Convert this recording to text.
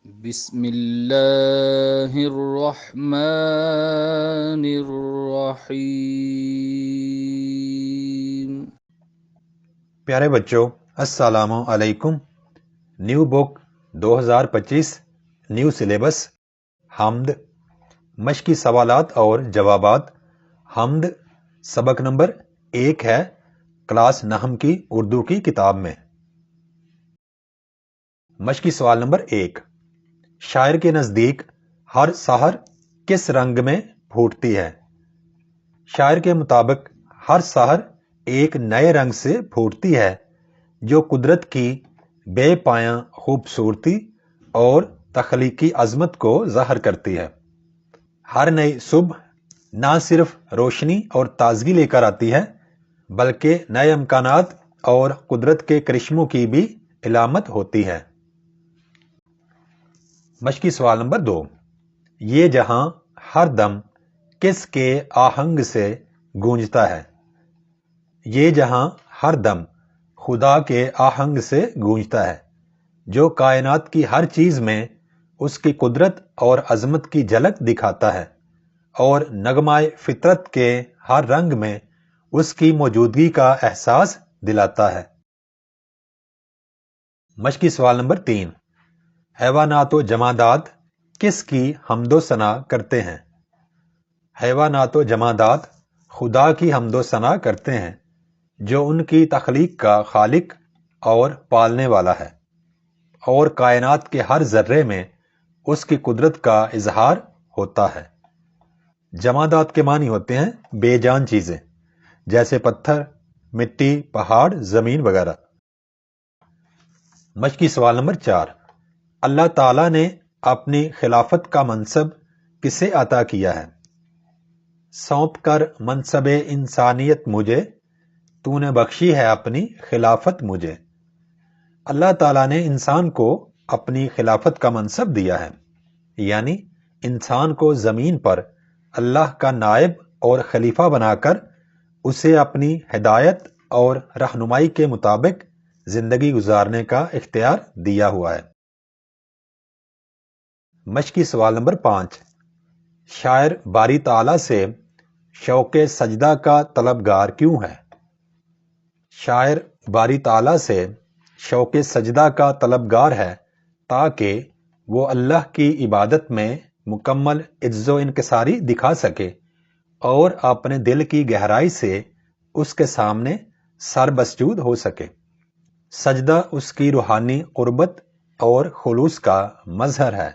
بسم اللہ الرحمن الرحیم۔ پیارے بچوں، السلام علیکم۔ نیو بک 2025 نیو سلیبس حمد، مشقی سوالات اور جوابات حمد سبق نمبر 1 ہے کلاس نحم کی اردو کی کتاب میں۔ مشقی سوال نمبر 1، شاعر کے نزدیک ہر سحر کس رنگ میں پھوٹتی ہے؟ شاعر کے مطابق ہر سحر ایک نئے رنگ سے پھوٹتی ہے جو قدرت کی بے پایاں خوبصورتی اور تخلیقی عظمت کو ظاہر کرتی ہے۔ ہر نئی صبح نہ صرف روشنی اور تازگی لے کر آتی ہے بلکہ نئے امکانات اور قدرت کے کرشموں کی بھی علامت ہوتی ہے۔ مشقی سوال نمبر 2، یہ جہاں ہر دم کس کے آہنگ سے گونجتا ہے؟ یہ جہاں ہر دم خدا کے آہنگ سے گونجتا ہے جو کائنات کی ہر چیز میں اس کی قدرت اور عظمت کی جھلک دکھاتا ہے اور نغمہ فطرت کے ہر رنگ میں اس کی موجودگی کا احساس دلاتا ہے۔ مشقی سوال نمبر 3، حیوانات و جمادات کس کی حمد و ثنا کرتے ہیں؟ حیوانات و جمادات خدا کی حمد و ثنا کرتے ہیں جو ان کی تخلیق کا خالق اور پالنے والا ہے اور کائنات کے ہر ذرے میں اس کی قدرت کا اظہار ہوتا ہے۔ جمادات کے معنی ہوتے ہیں بے جان چیزیں جیسے پتھر، مٹی، پہاڑ، زمین وغیرہ۔ مشقی سوال نمبر 4، اللہ تعالیٰ نے اپنی خلافت کا منصب کسے عطا کیا ہے؟ سونپ کر منصب انسانیت مجھے، تو نے بخشی ہے اپنی خلافت مجھے۔ اللہ تعالیٰ نے انسان کو اپنی خلافت کا منصب دیا ہے، یعنی انسان کو زمین پر اللہ کا نائب اور خلیفہ بنا کر اسے اپنی ہدایت اور رہنمائی کے مطابق زندگی گزارنے کا اختیار دیا ہوا ہے۔ مشقی سوال نمبر 5، شاعر باری تعالیٰ سے شوق سجدہ کا طلبگار کیوں ہے؟ شاعر باری تعالیٰ سے شوق سجدہ کا طلبگار ہے تاکہ وہ اللہ کی عبادت میں مکمل عجز و انکساری دکھا سکے اور اپنے دل کی گہرائی سے اس کے سامنے سر بسجود ہو سکے۔ سجدہ اس کی روحانی قربت اور خلوص کا مظہر ہے۔